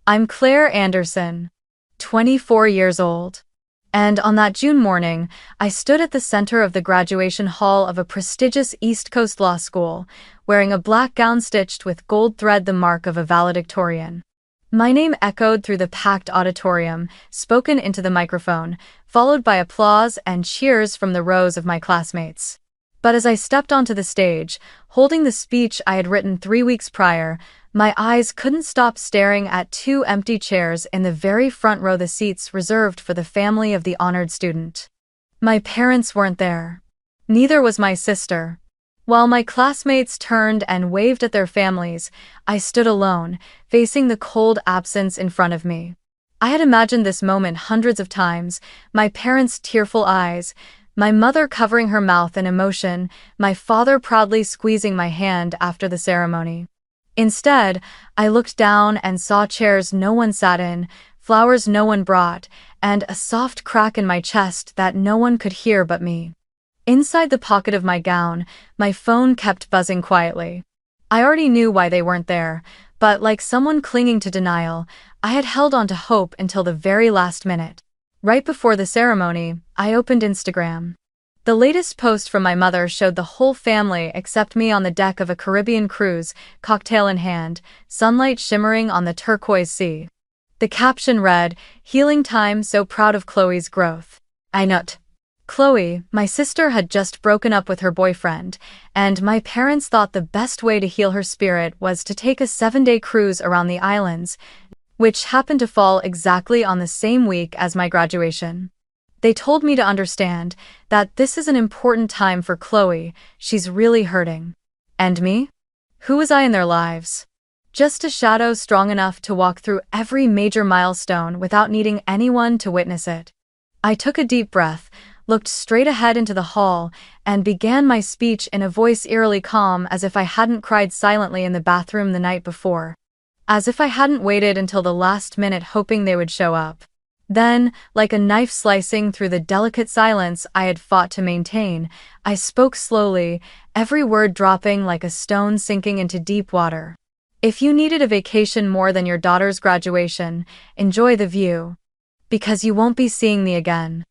I'm Claire Anderson, 24 years old. And on that June morning, I stood at the center of the graduation hall of a prestigious East Coast law school, wearing a black gown stitched with gold thread, the mark of a valedictorian. My name echoed through the packed auditorium, spoken into the microphone, followed by applause and cheers from the rows of my classmates. But as I stepped onto the stage, holding the speech I had written 3 weeks prior, my eyes couldn't stop staring at two empty chairs in the very front row, the seats reserved for the family of the honored student. My parents weren't there. Neither was my sister. While my classmates turned and waved at their families, I stood alone, facing the cold absence in front of me. I had imagined this moment hundreds of times, my parents' tearful eyes, my mother covering her mouth in emotion, my father proudly squeezing my hand after the ceremony. Instead, I looked down and saw chairs no one sat in, flowers no one brought, and a soft crack in my chest that no one could hear but me. Inside the pocket of my gown, my phone kept buzzing quietly. I already knew why they weren't there, but like someone clinging to denial, I had held on to hope until the very last minute. Right before the ceremony, I opened Instagram. The latest post from my mother showed the whole family except me on the deck of a Caribbean cruise, cocktail in hand, sunlight shimmering on the turquoise sea. The caption read, "Healing time, so proud of Chloe's growth." I note. Chloe, my sister, had just broken up with her boyfriend, and my parents thought the best way to heal her spirit was to take a 7-day cruise around the islands, which happened to fall exactly on the same week as my graduation. They told me to understand that this is an important time for Chloe, she's really hurting. And me? Who was I in their lives? Just a shadow strong enough to walk through every major milestone without needing anyone to witness it. I took a deep breath, looked straight ahead into the hall, and began my speech in a voice eerily calm, as if I hadn't cried silently in the bathroom the night before. As if I hadn't waited until the last minute hoping they would show up. Then, like a knife slicing through the delicate silence I had fought to maintain, I spoke slowly, every word dropping like a stone sinking into deep water. If you needed a vacation more than your daughter's graduation, enjoy the view. Because you won't be seeing me again.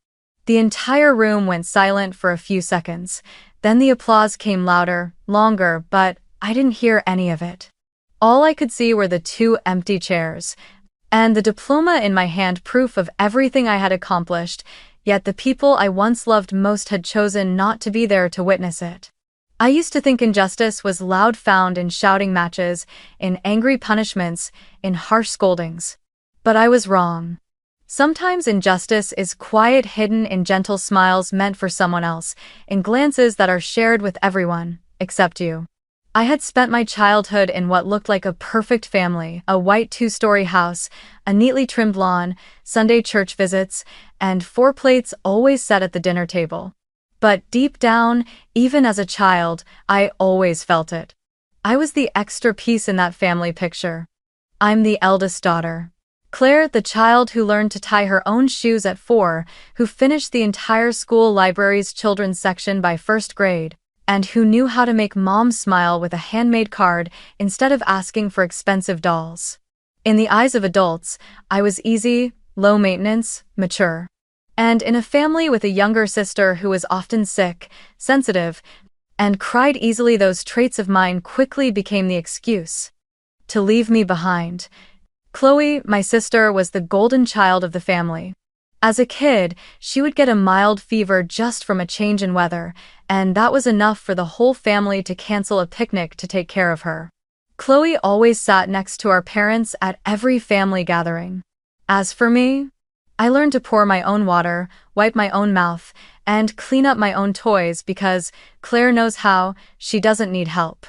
The entire room went silent for a few seconds. Then the applause came louder, longer, but I didn't hear any of it. All I could see were the two empty chairs, and the diploma in my hand, proof of everything I had accomplished, yet the people I once loved most had chosen not to be there to witness it. I used to think injustice was loud, found in shouting matches, in angry punishments, in harsh scoldings. But I was wrong. Sometimes injustice is quiet, hidden in gentle smiles meant for someone else, in glances that are shared with everyone, except you. I had spent my childhood in what looked like a perfect family, a white 2-story house, a neatly trimmed lawn, Sunday church visits, and 4 plates always set at the dinner table. But deep down, even as a child, I always felt it. I was the extra piece in that family picture. I'm the eldest daughter. Claire, the child who learned to tie her own shoes at 4, who finished the entire school library's children's section by 1st grade. And who knew how to make mom smile with a handmade card instead of asking for expensive dolls. In the eyes of adults, I was easy, low maintenance, mature. And in a family with a younger sister who was often sick, sensitive, and cried easily, those traits of mine quickly became the excuse to leave me behind. Chloe, my sister, was the golden child of the family. As a kid, she would get a mild fever just from a change in weather, and that was enough for the whole family to cancel a picnic to take care of her. Chloe always sat next to our parents at every family gathering. As for me, I learned to pour my own water, wipe my own mouth, and clean up my own toys because Claire knows how, she doesn't need help.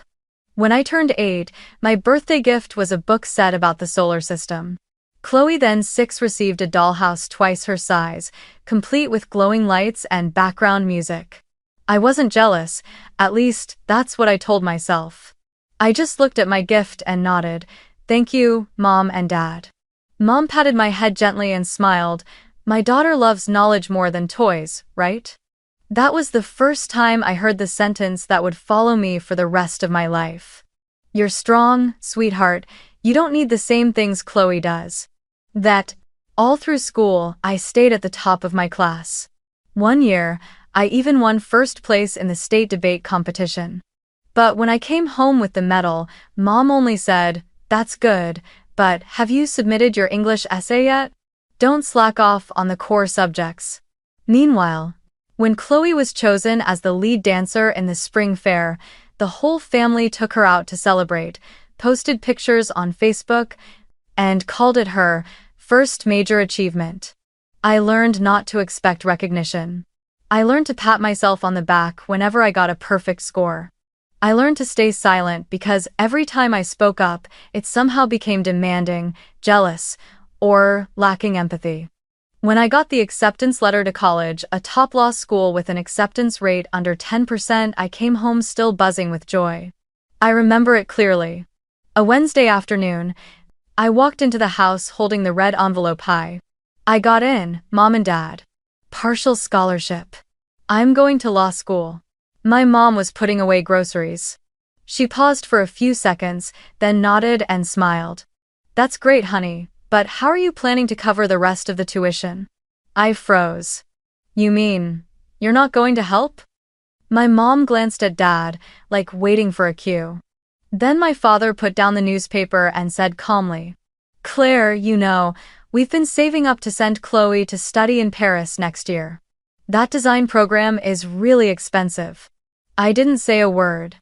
When I turned 8, my birthday gift was a book set about the solar system. Chloe, then 6, received a dollhouse twice her size, complete with glowing lights and background music. I wasn't jealous, at least that's what I told myself. I just looked at my gift and nodded, "Thank you, Mom and Dad." Mom patted my head gently and smiled. "My daughter loves knowledge more than toys, right?" That was the first time I heard the sentence that would follow me for the rest of my life. "You're strong, sweetheart. You don't need the same things Chloe does. That, all through school, I stayed at the top of my class. One year, I even won first place in the state debate competition. But when I came home with the medal, Mom only said, "That's good, but have you submitted your English essay yet? Don't slack off on the core subjects." Meanwhile, when Chloe was chosen as the lead dancer in the spring fair, the whole family took her out to celebrate, posted pictures on Facebook, and called it her first major achievement. I learned not to expect recognition. I learned to pat myself on the back whenever I got a perfect score. I learned to stay silent because every time I spoke up, it somehow became demanding, jealous, or lacking empathy. When I got the acceptance letter to college, a top law school with an acceptance rate under 10%, I came home still buzzing with joy. I remember it clearly. A Wednesday afternoon, I walked into the house holding the red envelope high. I got in, Mom and Dad. Partial scholarship. I'm going to law school. My mom was putting away groceries. She paused for a few seconds, then nodded and smiled. "That's great, honey, but how are you planning to cover the rest of the tuition?" I froze. "You mean, you're not going to help?" My mom glanced at Dad, like waiting for a cue. Then my father put down the newspaper and said calmly, "Claire, you know, we've been saving up to send Chloe to study in Paris next year. That design program is really expensive." I didn't say a word.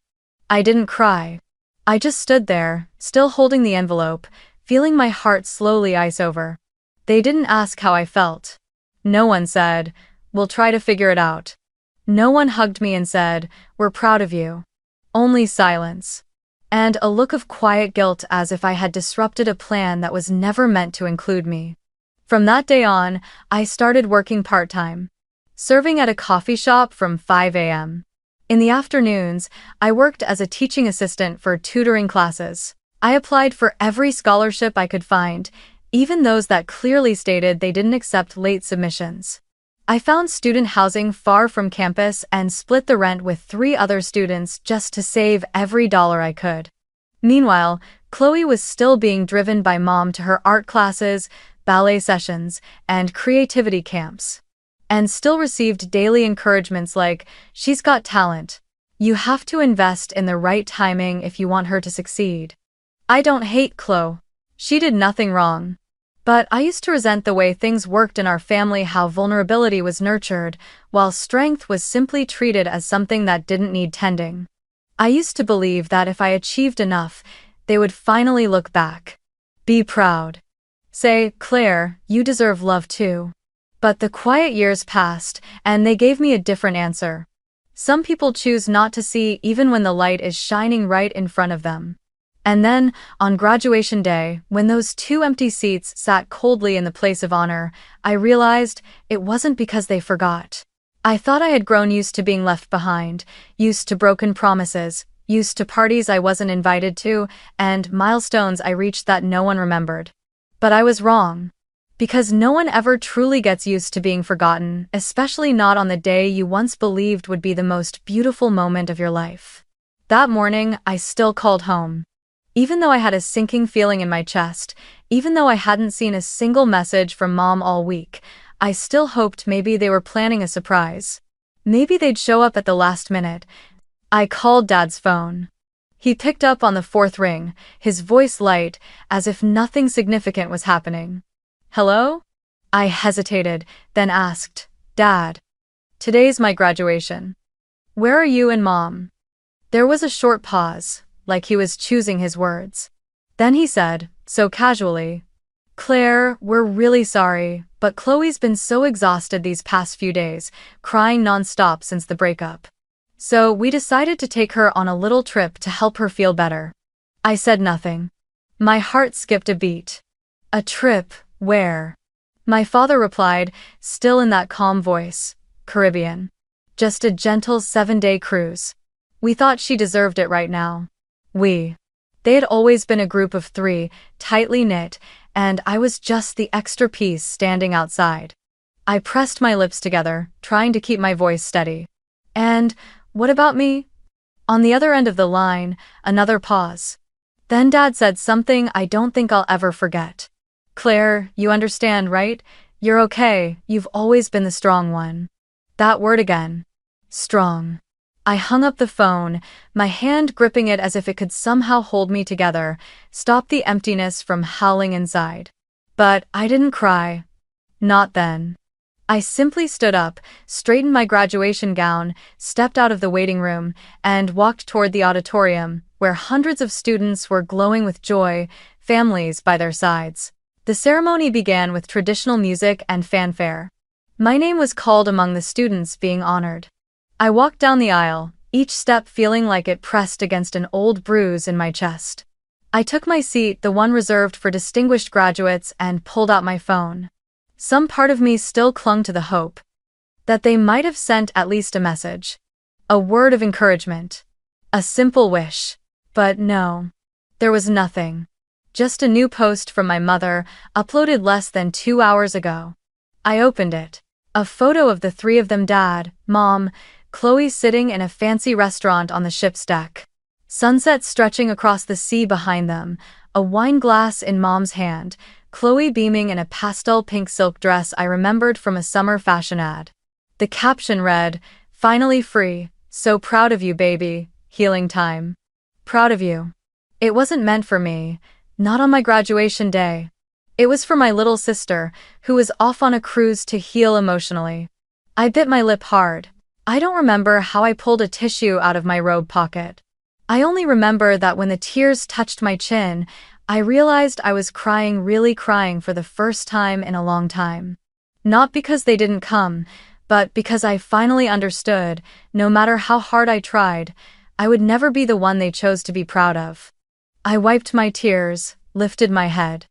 I didn't cry. I just stood there, still holding the envelope, feeling my heart slowly ice over. They didn't ask how I felt. No one said, "We'll try to figure it out." No one hugged me and said, "We're proud of you." Only silence. And a look of quiet guilt as if I had disrupted a plan that was never meant to include me. From that day on, I started working part-time, serving at a coffee shop from 5 a.m. In the afternoons, I worked as a teaching assistant for tutoring classes. I applied for every scholarship I could find, even those that clearly stated they didn't accept late submissions. I found student housing far from campus and split the rent with 3 other students just to save every dollar I could. Meanwhile, Chloe was still being driven by Mom to her art classes, ballet sessions, and creativity camps. And still received daily encouragements like, "She's got talent. You have to invest in the right timing if you want her to succeed." I don't hate Chloe. She did nothing wrong. But I used to resent the way things worked in our family, how vulnerability was nurtured, while strength was simply treated as something that didn't need tending. I used to believe that if I achieved enough, they would finally look back. Be proud. Say, "Claire, you deserve love too." But the quiet years passed, and they gave me a different answer. Some people choose not to see even when the light is shining right in front of them. And then, on graduation day, when those 2 empty seats sat coldly in the place of honor, I realized it wasn't because they forgot. I thought I had grown used to being left behind, used to broken promises, used to parties I wasn't invited to, and milestones I reached that no one remembered. But I was wrong. Because no one ever truly gets used to being forgotten, especially not on the day you once believed would be the most beautiful moment of your life. That morning, I still called home. Even though I had a sinking feeling in my chest, even though I hadn't seen a single message from Mom all week, I still hoped maybe they were planning a surprise. Maybe they'd show up at the last minute. I called Dad's phone. He picked up on the 4th ring, his voice light, as if nothing significant was happening. "Hello?" I hesitated, then asked, "Dad, today's my graduation. Where are you and Mom?" There was a short pause, like he was choosing his words. Then he said, so casually, "Claire, we're really sorry, but Chloe's been so exhausted these past few days, crying nonstop since the breakup. So we decided to take her on a little trip to help her feel better." I said nothing. My heart skipped a beat. "A trip? Where?" My father replied, still in that calm voice, "Caribbean. Just a gentle 7-day cruise. We thought she deserved it right now." They had always been a group of 3, tightly knit, and I was just the extra piece standing outside. I pressed my lips together, trying to keep my voice steady. "And what about me?" On the other end of the line, another pause. Then Dad said something I don't think I'll ever forget. "Claire, you understand, right? You're okay, you've always been the strong one." That word again. Strong. I hung up the phone, my hand gripping it as if it could somehow hold me together, stop the emptiness from howling inside. But I didn't cry. Not then. I simply stood up, straightened my graduation gown, stepped out of the waiting room, and walked toward the auditorium, where hundreds of students were glowing with joy, families by their sides. The ceremony began with traditional music and fanfare. My name was called among the students being honored. I walked down the aisle, each step feeling like it pressed against an old bruise in my chest. I took my seat, the one reserved for distinguished graduates, and pulled out my phone. Some part of me still clung to the hope that they might have sent at least a message. A word of encouragement. A simple wish. But no. There was nothing. Just a new post from my mother, uploaded less than 2 hours ago. I opened it. A photo of the three of them: Dad, Mom, Chloe sitting in a fancy restaurant on the ship's deck. Sunset stretching across the sea behind them, a wine glass in Mom's hand, Chloe beaming in a pastel pink silk dress I remembered from a summer fashion ad. The caption read, "Finally free, so proud of you, baby, healing time. Proud of you." It wasn't meant for me, not on my graduation day. It was for my little sister, who was off on a cruise to heal emotionally. I bit my lip hard. I don't remember how I pulled a tissue out of my robe pocket. I only remember that when the tears touched my chin, I realized I was crying, really crying for the first time in a long time. Not because they didn't come, but because I finally understood, no matter how hard I tried, I would never be the one they chose to be proud of. I wiped my tears, lifted my head.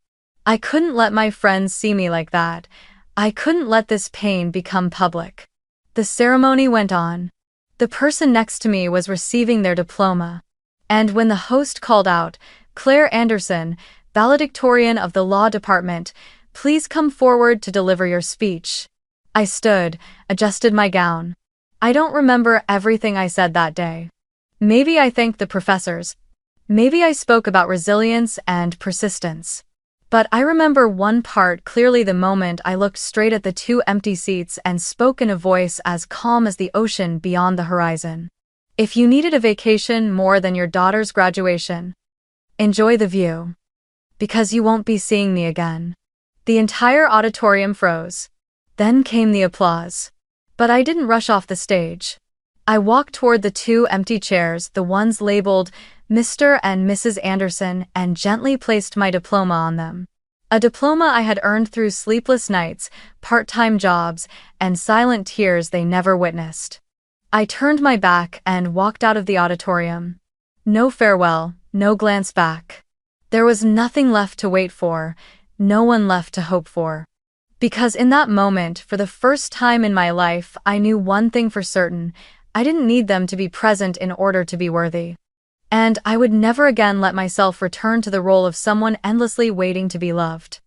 I couldn't let my friends see me like that. I couldn't let this pain become public. The ceremony went on. The person next to me was receiving their diploma. And when the host called out, "Claire Anderson, valedictorian of the law department, please come forward to deliver your speech," I stood, adjusted my gown. I don't remember everything I said that day. Maybe I thanked the professors. Maybe I spoke about resilience and persistence. But I remember one part clearly: the moment I looked straight at the two empty seats and spoke in a voice as calm as the ocean beyond the horizon. "If you needed a vacation more than your daughter's graduation, enjoy the view. Because you won't be seeing me again." The entire auditorium froze. Then came the applause. But I didn't rush off the stage. I walked toward the two empty chairs, the ones labeled Mr. and Mrs. Anderson, and gently placed my diploma on them. A diploma I had earned through sleepless nights, part-time jobs, and silent tears they never witnessed. I turned my back and walked out of the auditorium. No farewell, no glance back. There was nothing left to wait for, no one left to hope for. Because in that moment, for the first time in my life, I knew one thing for certain: I didn't need them to be present in order to be worthy. And I would never again let myself return to the role of someone endlessly waiting to be loved.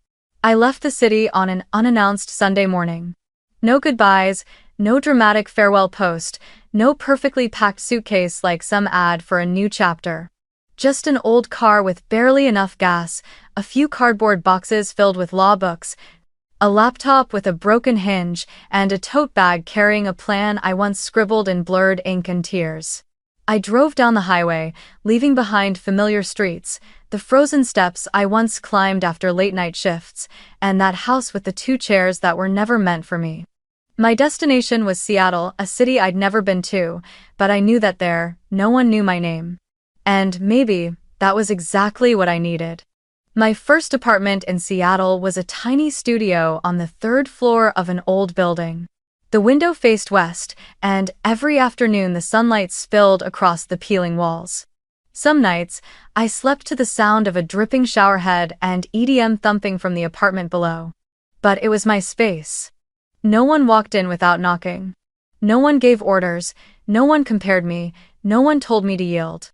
I left the city on an unannounced Sunday morning. No goodbyes, no dramatic farewell post, no perfectly packed suitcase like some ad for a new chapter. Just an old car with barely enough gas, a few cardboard boxes filled with law books, a laptop with a broken hinge, and a tote bag carrying a plan I once scribbled in blurred ink and tears. I drove down the highway, leaving behind familiar streets, the frozen steps I once climbed after late-night shifts, and that house with the two chairs that were never meant for me. My destination was Seattle, a city I'd never been to, but I knew that there, no one knew my name. And maybe that was exactly what I needed. My first apartment in Seattle was a tiny studio on the third floor of an old building. The window faced west, and every afternoon the sunlight spilled across the peeling walls. Some nights, I slept to the sound of a dripping showerhead and EDM thumping from the apartment below. But it was my space. No one walked in without knocking. No one gave orders, no one compared me, no one told me to yield.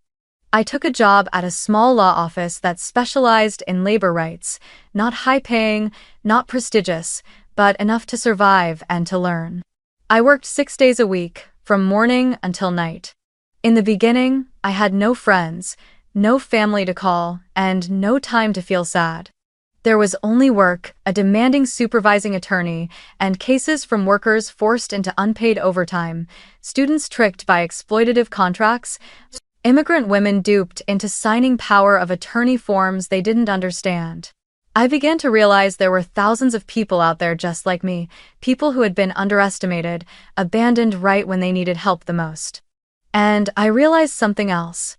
I took a job at a small law office that specialized in labor rights, not high-paying, not prestigious, but enough to survive and to learn. I worked 6 days a week, from morning until night. In the beginning, I had no friends, no family to call, and no time to feel sad. There was only work, a demanding supervising attorney, and cases from workers forced into unpaid overtime, students tricked by exploitative contracts, immigrant women duped into signing power of attorney forms they didn't understand. I began to realize there were thousands of people out there just like me, people who had been underestimated, abandoned right when they needed help the most. And I realized something else.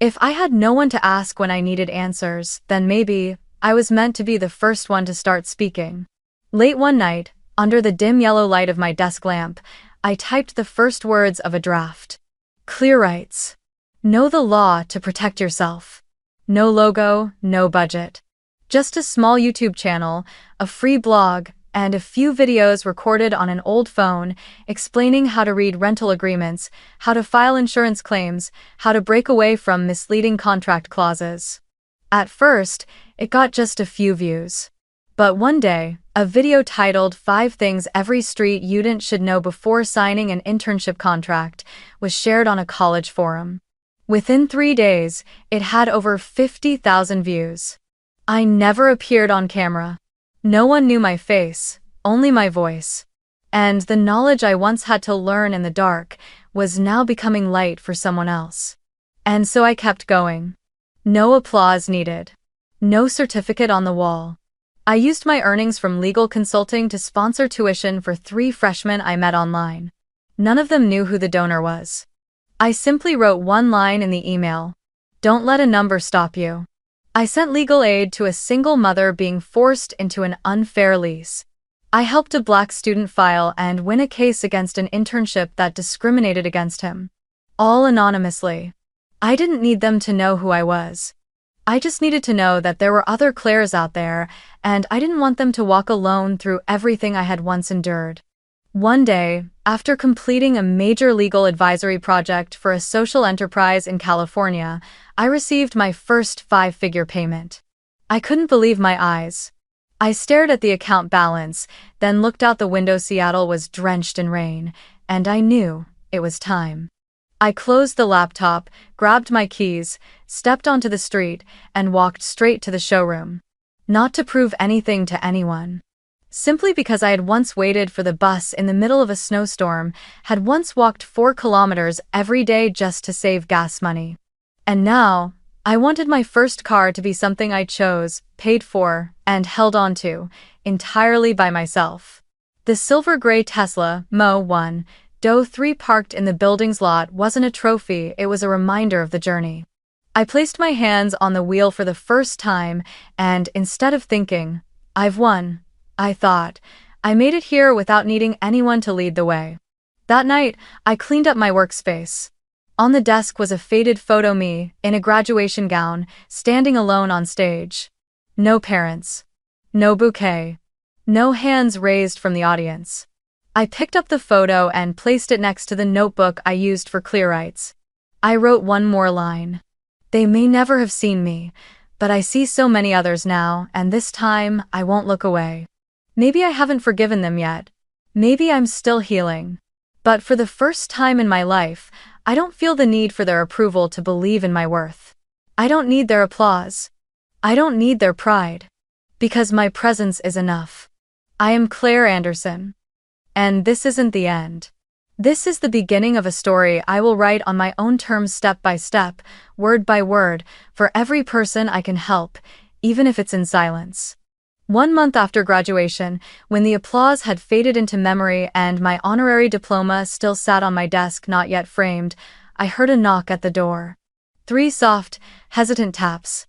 If I had no one to ask when I needed answers, then maybe I was meant to be the first one to start speaking. Late one night, under the dim yellow light of my desk lamp, I typed the first words of a draft. Clear rights. Know the law to protect yourself. No logo, no budget. Just a small YouTube channel, a free blog, and a few videos recorded on an old phone explaining how to read rental agreements, how to file insurance claims, how to break away from misleading contract clauses. At first, it got just a few views. But one day, a video titled 5 Things Every Street Student Should Know Before Signing an Internship Contract was shared on a college forum. Within 3 days, it had over 50,000 views. I never appeared on camera. No one knew my face, only my voice. And the knowledge I once had to learn in the dark was now becoming light for someone else. And so I kept going. No applause needed. No certificate on the wall. I used my earnings from legal consulting to sponsor tuition for 3 freshmen I met online. None of them knew who the donor was. I simply wrote one line in the email. Don't let a number stop you. I sent legal aid to a single mother being forced into an unfair lease. I helped a Black student file and win a case against an internship that discriminated against him. All anonymously. I didn't need them to know who I was. I just needed to know that there were other Claires out there, and I didn't want them to walk alone through everything I had once endured. One day, after completing a major legal advisory project for a social enterprise in California, I received my first 5-figure payment. I couldn't believe my eyes. I stared at the account balance, then looked out the window. Seattle was drenched in rain, and I knew it was time. I closed the laptop, grabbed my keys, stepped onto the street, and walked straight to the showroom. Not to prove anything to anyone. Simply because I had once waited for the bus in the middle of a snowstorm, had once walked 4 kilometers every day just to save gas money. And now, I wanted my first car to be something I chose, paid for, and held on to, entirely by myself. The silver-gray Tesla Model 1, Model 3 parked in the building's lot wasn't a trophy, it was a reminder of the journey. I placed my hands on the wheel for the first time, and instead of thinking, I've won, I thought, I made it here without needing anyone to lead the way. That night, I cleaned up my workspace. On the desk was a faded photo me, in a graduation gown, standing alone on stage. No parents. No bouquet. No hands raised from the audience. I picked up the photo and placed it next to the notebook I used for clear rights. I wrote one more line. They may never have seen me, but I see so many others now, and this time, I won't look away. Maybe I haven't forgiven them yet. Maybe I'm still healing. But for the first time in my life, I don't feel the need for their approval to believe in my worth. I don't need their applause. I don't need their pride. Because my presence is enough. I am Claire Anderson. And this isn't the end. This is the beginning of a story I will write on my own terms, step by step, word by word, for every person I can help, even if it's in silence. 1 month after graduation, when the applause had faded into memory and my honorary diploma still sat on my desk not yet framed, I heard a knock at the door. 3 soft, hesitant taps.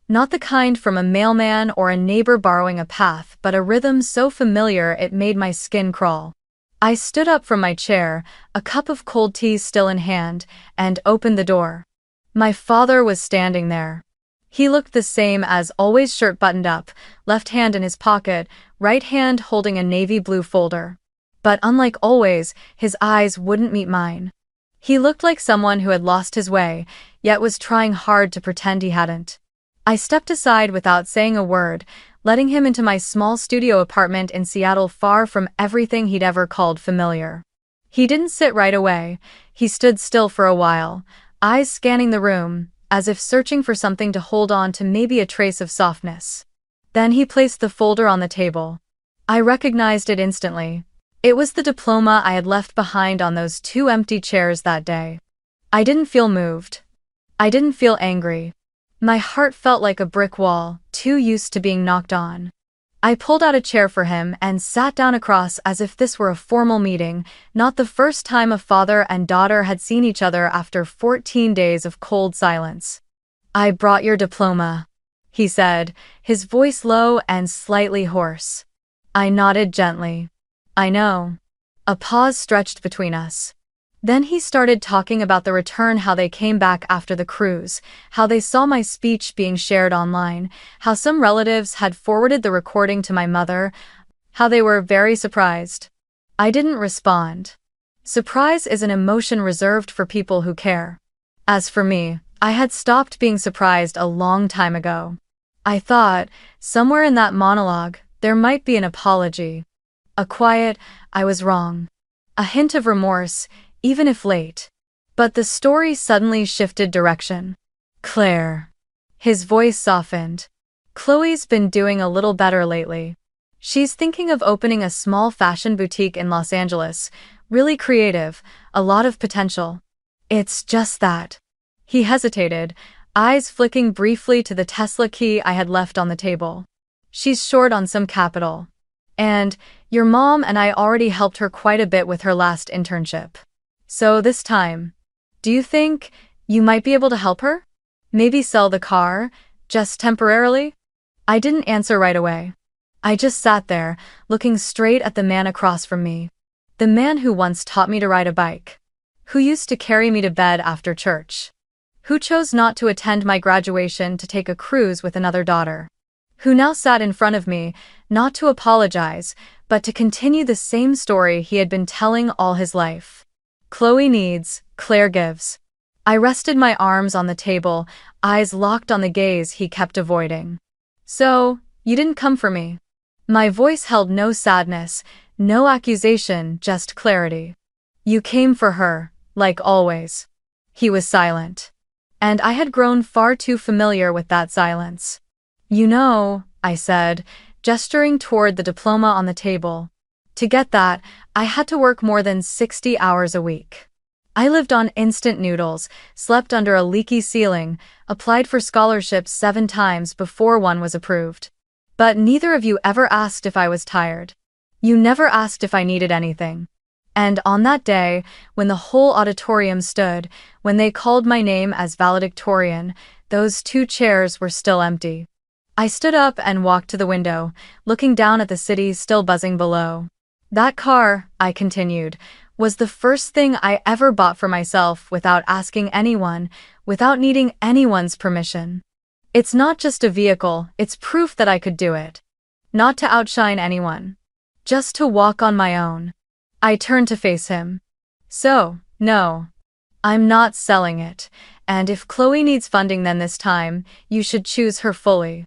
Not the kind from a mailman or a neighbor borrowing a path, but a rhythm so familiar it made my skin crawl. I stood up from my chair, a cup of cold tea still in hand, and opened the door. My father was standing there. He looked the same as always, shirt buttoned up, left hand in his pocket, right hand holding a navy blue folder. But unlike always, his eyes wouldn't meet mine. He looked like someone who had lost his way, yet was trying hard to pretend he hadn't. I stepped aside without saying a word, letting him into my small studio apartment in Seattle, far from everything he'd ever called familiar. He didn't sit right away. He stood still for a while, eyes scanning the room, as if searching for something to hold on to, maybe a trace of softness. Then he placed the folder on the table. I recognized it instantly. It was the diploma I had left behind on those two empty chairs that day. I didn't feel moved. I didn't feel angry. My heart felt like a brick wall, too used to being knocked on. I pulled out a chair for him and sat down across as if this were a formal meeting, not the first time a father and daughter had seen each other after 14 days of cold silence. "I brought your diploma," he said, his voice low and slightly hoarse. I nodded gently. "I know." A pause stretched between us. Then he started talking about the return, how they came back after the cruise, how they saw my speech being shared online, how some relatives had forwarded the recording to my mother, how they were very surprised. I didn't respond. Surprise is an emotion reserved for people who care. As for me, I had stopped being surprised a long time ago. I thought, somewhere in that monologue, there might be an apology. A quiet, "I was wrong." A hint of remorse, even if late. But the story suddenly shifted direction. "Claire." His voice softened. "Chloe's been doing a little better lately. She's thinking of opening a small fashion boutique in Los Angeles, really creative, a lot of potential. It's just that." He hesitated, eyes flicking briefly to the Tesla key I had left on the table. "She's short on some capital. And your mom and I already helped her quite a bit with her last internship. So this time, do you think you might be able to help her? Maybe sell the car, just temporarily?" I didn't answer right away. I just sat there, looking straight at the man across from me. The man who once taught me to ride a bike. Who used to carry me to bed after church. Who chose not to attend my graduation to take a cruise with another daughter. Who now sat in front of me, not to apologize, but to continue the same story he had been telling all his life. Chloe needs, Claire gives. I rested my arms on the table, eyes locked on the gaze he kept avoiding. "So, you didn't come for me." My voice held no sadness, no accusation, just clarity. "You came for her, like always." He was silent. And I had grown far too familiar with that silence. "You know," I said, gesturing toward the diploma on the table. "To get that, I had to work more than 60 hours a week. I lived on instant noodles, slept under a leaky ceiling, applied for scholarships 7 times before one was approved. But neither of you ever asked if I was tired. You never asked if I needed anything. And on that day, when the whole auditorium stood, when they called my name as valedictorian, those 2 chairs were still empty. I stood up and walked to the window, looking down at the city still buzzing below. That car," I continued, "was the first thing I ever bought for myself without asking anyone, without needing anyone's permission. It's not just a vehicle, it's proof that I could do it. Not to outshine anyone. Just to walk on my own." I turned to face him. "So, no. I'm not selling it, and if Chloe needs funding, then this time, you should choose her fully.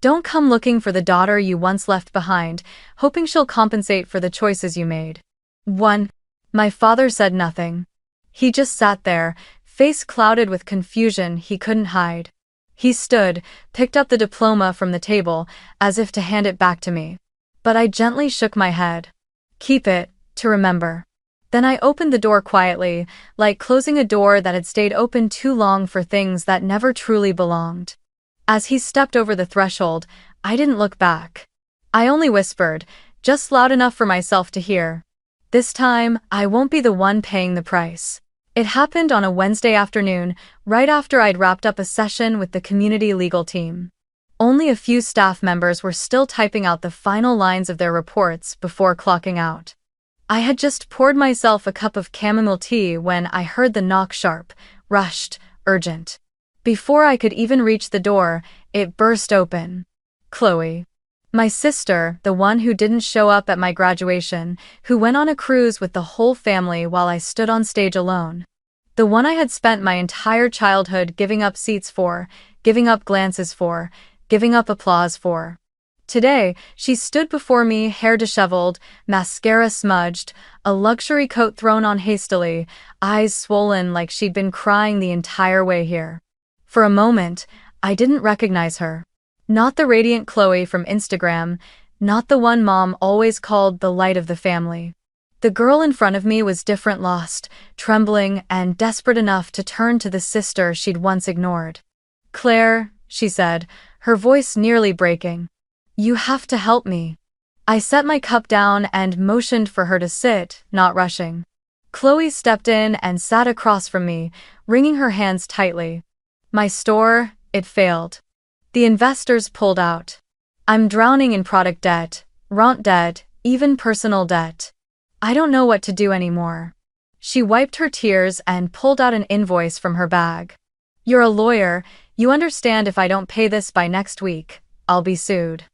Don't come looking for the daughter you once left behind, hoping she'll compensate for the choices you made." "One." My father said nothing. He just sat there, face clouded with confusion he couldn't hide. He stood, picked up the diploma from the table, as if to hand it back to me. But I gently shook my head. "Keep it, to remember." Then I opened the door quietly, like closing a door that had stayed open too long for things that never truly belonged. As he stepped over the threshold, I didn't look back. I only whispered, just loud enough for myself to hear. "This time, I won't be the one paying the price." It happened on a Wednesday afternoon, right after I'd wrapped up a session with the community legal team. Only a few staff members were still typing out the final lines of their reports before clocking out. I had just poured myself a cup of chamomile tea when I heard the knock, sharp, rushed, urgent. Before I could even reach the door, it burst open. Chloe. My sister, the one who didn't show up at my graduation, who went on a cruise with the whole family while I stood on stage alone. The one I had spent my entire childhood giving up seats for, giving up glances for, giving up applause for. Today, she stood before me, hair disheveled, mascara smudged, a luxury coat thrown on hastily, eyes swollen like she'd been crying the entire way here. For a moment, I didn't recognize her. Not the radiant Chloe from Instagram, not the one Mom always called the light of the family. The girl in front of me was different, lost, trembling, and desperate enough to turn to the sister she'd once ignored. "Claire," she said, her voice nearly breaking. "You have to help me." I set my cup down and motioned for her to sit, not rushing. Chloe stepped in and sat across from me, wringing her hands tightly. "My store, it failed. The investors pulled out. I'm drowning in product debt, rent debt, even personal debt. I don't know what to do anymore." She wiped her tears and pulled out an invoice from her bag. "You're a lawyer, you understand if I don't pay this by next week, I'll be sued."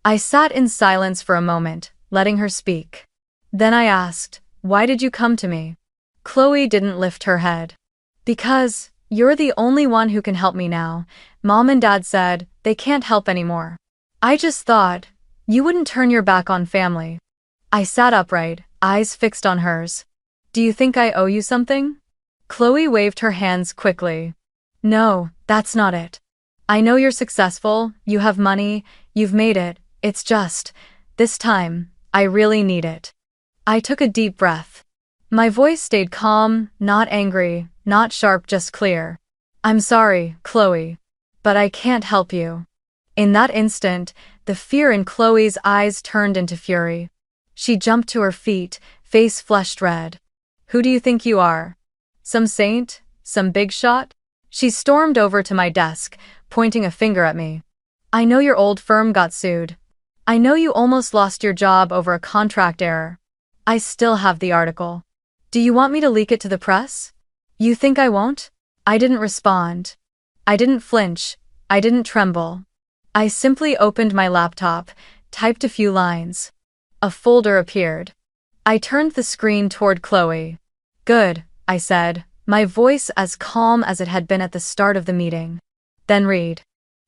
I sat in silence for a moment, letting her speak. Then I asked, "Why did you come to me?" Chloe didn't lift her head. "Because you're the only one who can help me now. Mom and Dad said they can't help anymore. I just thought you wouldn't turn your back on family." I sat upright, eyes fixed on hers. "Do you think I owe you something?" Chloe waved her hands quickly. "No, that's not it. I know you're successful, you have money, you've made it, it's just, this time, I really need it." I took a deep breath. My voice stayed calm, not angry, not sharp, just clear. "I'm sorry, Chloe, but I can't help you." In that instant, the fear in Chloe's eyes turned into fury. She jumped to her feet, face flushed red. "Who do you think you are? Some saint? Some big shot?" She stormed over to my desk, pointing a finger at me. "I know your old firm got sued. I know you almost lost your job over a contract error. I still have the article. Do you want me to leak it to the press? You think I won't?" I didn't respond. I didn't flinch. I didn't tremble. I simply opened my laptop, typed a few lines. A folder appeared. I turned the screen toward Chloe. "Good," I said, my voice as calm as it had been at the start of the meeting. "Then read."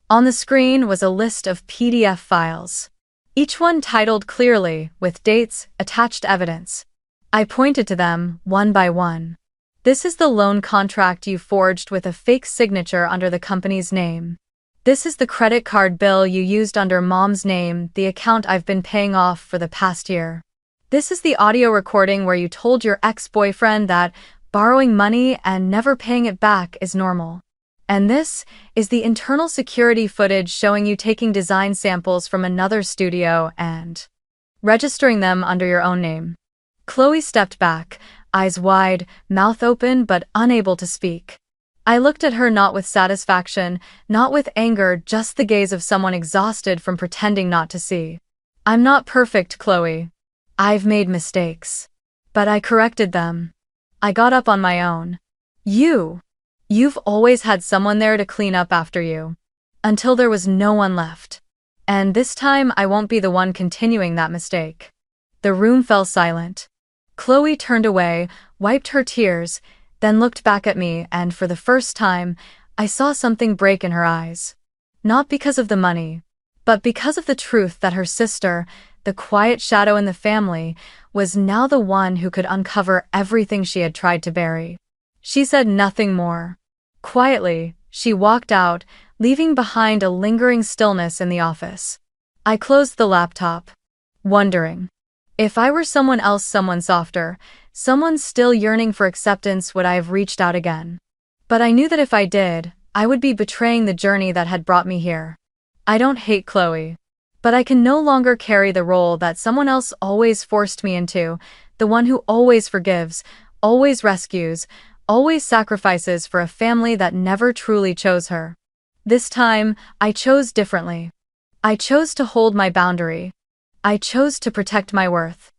On the screen was a list of PDF files. Each one titled clearly, with dates, attached evidence. I pointed to them, one by one. "This is the loan contract you forged with a fake signature under the company's name. This is the credit card bill you used under Mom's name, the account I've been paying off for the past year. This is the audio recording where you told your ex-boyfriend that borrowing money and never paying it back is normal. And this is the internal security footage showing you taking design samples from another studio and registering them under your own name." Chloe stepped back, eyes wide, mouth open but unable to speak. I looked at her not with satisfaction, not with anger, just the gaze of someone exhausted from pretending not to see. "I'm not perfect, Chloe. I've made mistakes. But I corrected them. I got up on my own. You've always had someone there to clean up after you. Until there was no one left. And this time I won't be the one continuing that mistake." The room fell silent. Chloe turned away, wiped her tears, then looked back at me, and for the first time, I saw something break in her eyes. Not because of the money, but because of the truth that her sister, the quiet shadow in the family, was now the one who could uncover everything she had tried to bury. She said nothing more. Quietly, she walked out, leaving behind a lingering stillness in the office. I closed the laptop, wondering. If I were someone else, someone softer, someone still yearning for acceptance, would I have reached out again? But I knew that if I did, I would be betraying the journey that had brought me here. I don't hate Chloe. But I can no longer carry the role that someone else always forced me into, the one who always forgives, always rescues, always sacrifices for a family that never truly chose her. This time, I chose differently. I chose to hold my boundary. I chose to protect my worth.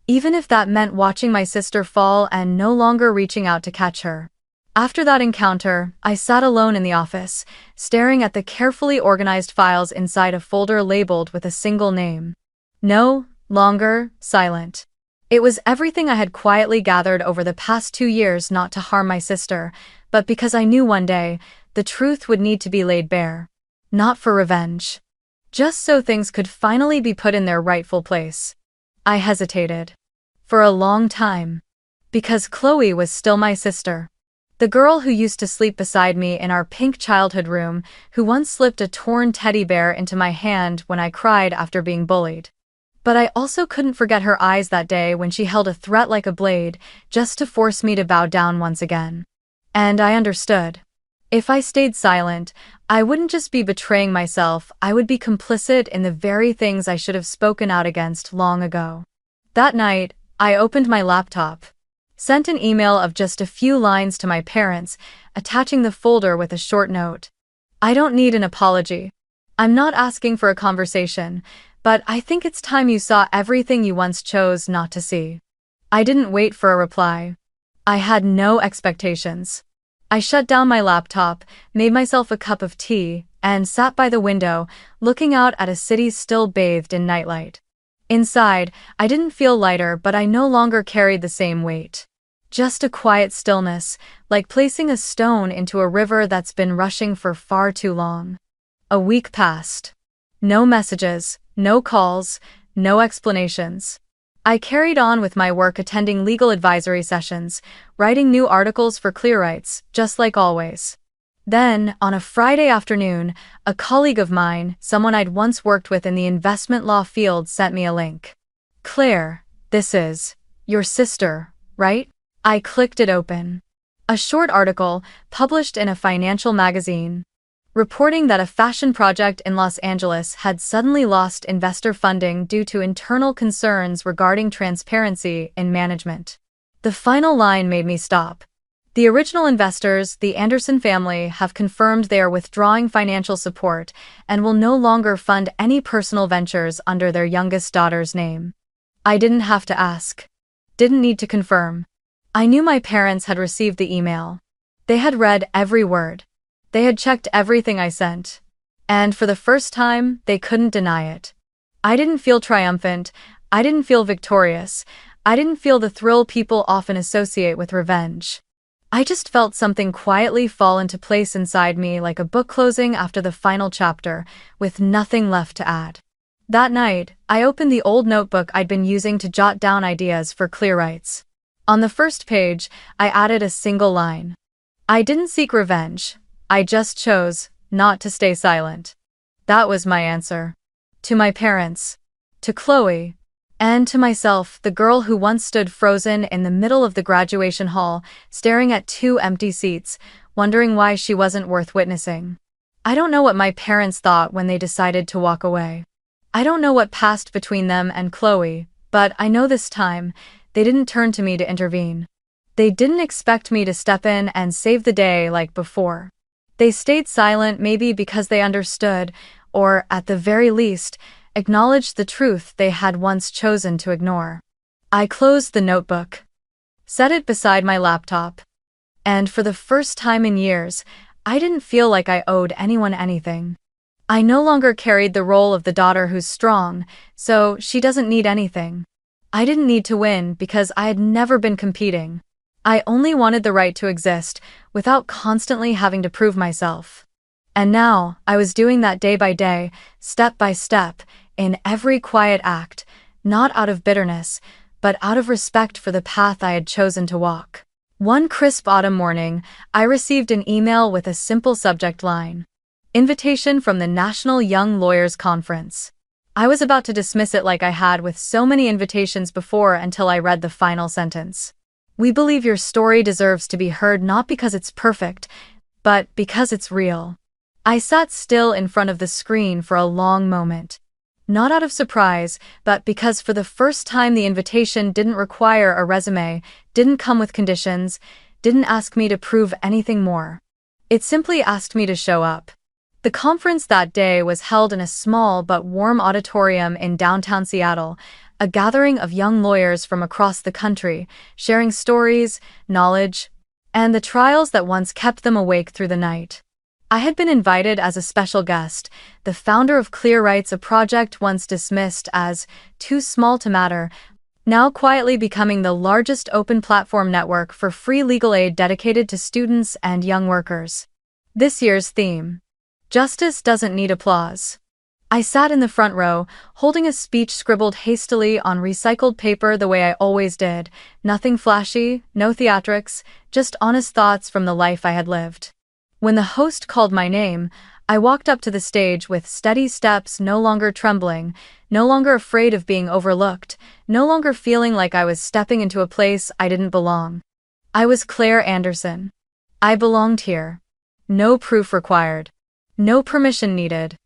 Even if that meant watching my sister fall and no longer reaching out to catch her. After that encounter, I sat alone in the office, staring at the carefully organized files inside a folder labeled with a single name. No longer silent. It was everything I had quietly gathered over the past 2 years, not to harm my sister, but because I knew one day, the truth would need to be laid bare. Not for revenge. Just so things could finally be put in their rightful place. I hesitated. For a long time. Because Chloe was still my sister. The girl who used to sleep beside me in our pink childhood room, who once slipped a torn teddy bear into my hand when I cried after being bullied. But I also couldn't forget her eyes that day when she held a threat like a blade, just to force me to bow down once again. And I understood. If I stayed silent, I wouldn't just be betraying myself, I would be complicit in the very things I should have spoken out against long ago. That night, I opened my laptop, sent an email of just a few lines to my parents, attaching the folder with a short note. I don't need an apology. I'm not asking for a conversation, but I think it's time you saw everything you once chose not to see. I didn't wait for a reply. I had no expectations. I shut down my laptop, made myself a cup of tea, and sat by the window, looking out at a city still bathed in nightlight. Inside, I didn't feel lighter, but I no longer carried the same weight. Just a quiet stillness, like placing a stone into a river that's been rushing for far too long. A week passed. No messages, no calls, no explanations. I carried on with my work, attending legal advisory sessions, writing new articles for Clearrights, just like always. Then, on a Friday afternoon, a colleague of mine, someone I'd once worked with in the investment law field, sent me a link. "Claire, this is your sister, right?" I clicked it open. A short article, published in a financial magazine, reporting that a fashion project in Los Angeles had suddenly lost investor funding due to internal concerns regarding transparency in management. The final line made me stop. The original investors, the Anderson family, have confirmed they are withdrawing financial support and will no longer fund any personal ventures under their youngest daughter's name. I didn't have to ask. Didn't need to confirm. I knew my parents had received the email. They had read every word. They had checked everything I sent. And for the first time, they couldn't deny it. I didn't feel triumphant. I didn't feel victorious. I didn't feel the thrill people often associate with revenge. I just felt something quietly fall into place inside me, like a book closing after the final chapter, with nothing left to add. That night, I opened the old notebook I'd been using to jot down ideas for Clearrights. On the first page, I added a single line. I didn't seek revenge. I just chose not to stay silent. That was my answer. To my parents, to Chloe, and to myself, the girl who once stood frozen in the middle of the graduation hall, staring at two empty seats, wondering why she wasn't worth witnessing. I don't know what my parents thought when they decided to walk away. I don't know what passed between them and Chloe, but I know this time, they didn't turn to me to intervene. They didn't expect me to step in and save the day like before. They stayed silent, maybe because they understood, or, at the very least, acknowledged the truth they had once chosen to ignore. I closed the notebook, set it beside my laptop, and for the first time in years, I didn't feel like I owed anyone anything. I no longer carried the role of the daughter who's strong, so she doesn't need anything. I didn't need to win because I had never been competing. I only wanted the right to exist, without constantly having to prove myself. And now, I was doing that day by day, step by step, in every quiet act, not out of bitterness, but out of respect for the path I had chosen to walk. One crisp autumn morning, I received an email with a simple subject line: Invitation from the National Young Lawyers Conference. I was about to dismiss it like I had with so many invitations before until I read the final sentence. We believe your story deserves to be heard not because it's perfect, but because it's real. I sat still in front of the screen for a long moment. Not out of surprise, but because for the first time the invitation didn't require a resume, didn't come with conditions, didn't ask me to prove anything more. It simply asked me to show up. The conference that day was held in a small but warm auditorium in downtown Seattle, a gathering of young lawyers from across the country, sharing stories, knowledge, and the trials that once kept them awake through the night. I had been invited as a special guest, the founder of Clearrights, a project once dismissed as too small to matter, now quietly becoming the largest open platform network for free legal aid dedicated to students and young workers. This year's theme: Justice doesn't need applause. I sat in the front row, holding a speech scribbled hastily on recycled paper the way I always did. Nothing flashy, no theatrics, just honest thoughts from the life I had lived. When the host called my name, I walked up to the stage with steady steps, no longer trembling, no longer afraid of being overlooked, no longer feeling like I was stepping into a place I didn't belong. I was Claire Anderson. I belonged here. No proof required. No permission needed.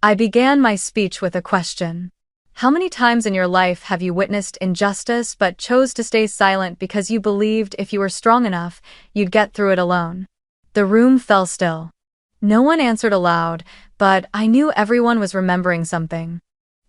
I began my speech with a question. How many times in your life have you witnessed injustice but chose to stay silent because you believed if you were strong enough, you'd get through it alone? The room fell still. No one answered aloud, but I knew everyone was remembering something.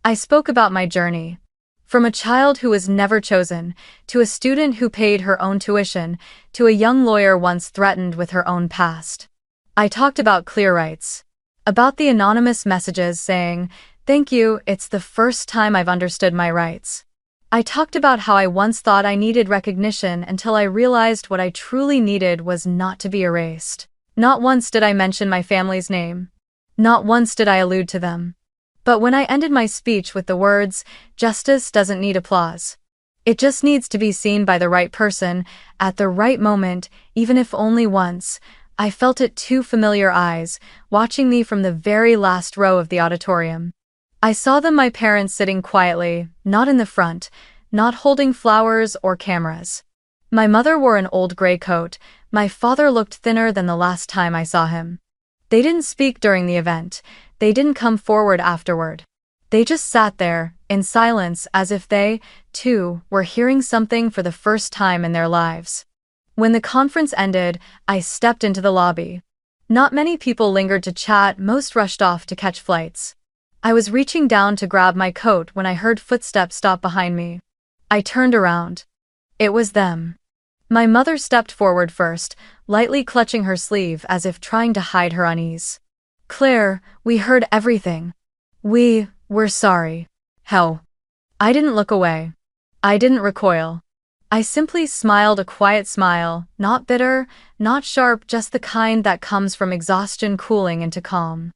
I spoke about my journey. From a child who was never chosen, to a student who paid her own tuition, to a young lawyer once threatened with her own past. I talked about clear rights. About the anonymous messages saying, "Thank you, it's the first time I've understood my rights." I talked about how I once thought I needed recognition until I realized what I truly needed was not to be erased. Not once did I mention my family's name. Not once did I allude to them. But when I ended my speech with the words, "Justice doesn't need applause. It just needs to be seen by the right person, at the right moment, even if only once," I felt it two familiar eyes, watching me from the very last row of the auditorium. I saw them, my parents sitting quietly, not in the front, not holding flowers or cameras. My mother wore an old gray coat, my father looked thinner than the last time I saw him. They didn't speak during the event, they didn't come forward afterward. They just sat there, in silence, as if they, too, were hearing something for the first time in their lives. When the conference ended, I stepped into the lobby. Not many people lingered to chat, most rushed off to catch flights. I was reaching down to grab my coat when I heard footsteps stop behind me. I turned around. It was them. My mother stepped forward first, lightly clutching her sleeve as if trying to hide her unease. "Claire, we heard everything. We're sorry." "How?" I didn't look away. I didn't recoil. I simply smiled, a quiet smile, not bitter, not sharp, just the kind that comes from exhaustion cooling into calm.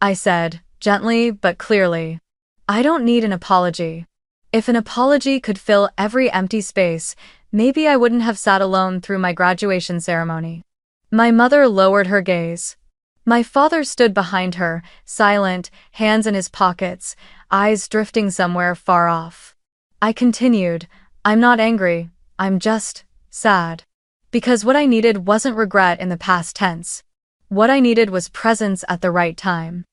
I said, gently but clearly, "I don't need an apology. If an apology could fill every empty space, maybe I wouldn't have sat alone through my graduation ceremony." My mother lowered her gaze. My father stood behind her, silent, hands in his pockets, eyes drifting somewhere far off. I continued, "I'm not angry. I'm just sad." Because what I needed wasn't regret in the past tense. What I needed was presence at the right time.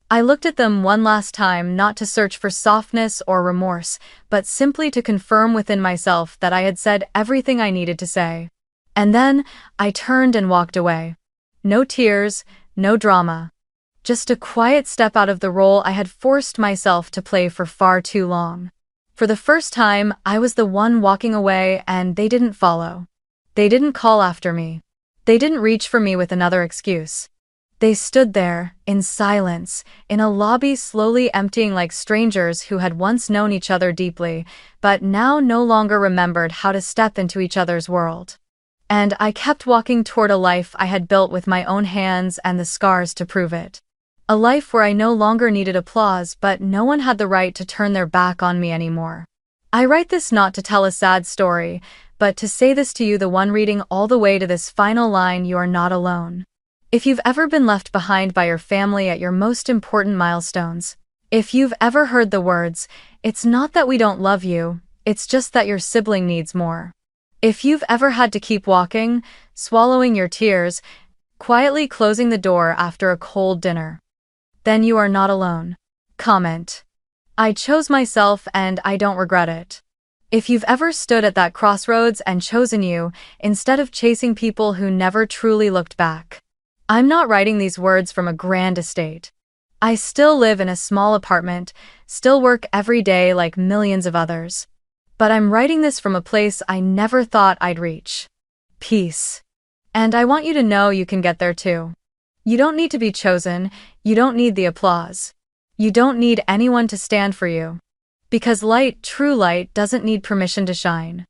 I looked at them one last time, not to search for softness or remorse, but simply to confirm within myself that I had said everything I needed to say. And then, I turned and walked away. No tears, no drama. Just a quiet step out of the role I had forced myself to play for far too long. For the first time, I was the one walking away, and they didn't follow. They didn't call after me. They didn't reach for me with another excuse. They stood there, in silence, in a lobby slowly emptying, like strangers who had once known each other deeply, but now no longer remembered how to step into each other's world. And I kept walking toward a life I had built with my own hands and the scars to prove it. A life where I no longer needed applause, but no one had the right to turn their back on me anymore. I write this not to tell a sad story, but to say this to you, the one reading all the way to this final line: you are not alone. If you've ever been left behind by your family at your most important milestones, if you've ever heard the words, "It's not that we don't love you, it's just that your sibling needs more." If you've ever had to keep walking, swallowing your tears, quietly closing the door after a cold dinner, then you are not alone. Comment. I chose myself and I don't regret it. If you've ever stood at that crossroads and chosen you, instead of chasing people who never truly looked back. I'm not writing these words from a grand estate. I still live in a small apartment, still work every day like millions of others. But I'm writing this from a place I never thought I'd reach. Peace. And I want you to know you can get there too. You don't need to be chosen, you don't need the applause. You don't need anyone to stand for you. Because light, true light, doesn't need permission to shine.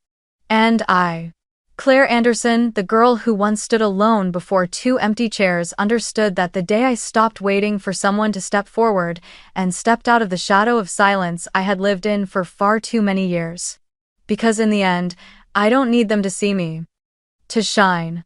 And I Claire Anderson, the girl who once stood alone before two empty chairs, understood that the day I stopped waiting for someone to step forward and stepped out of the shadow of silence I had lived in for far too many years. Because in the end, I don't need them to see me to shine.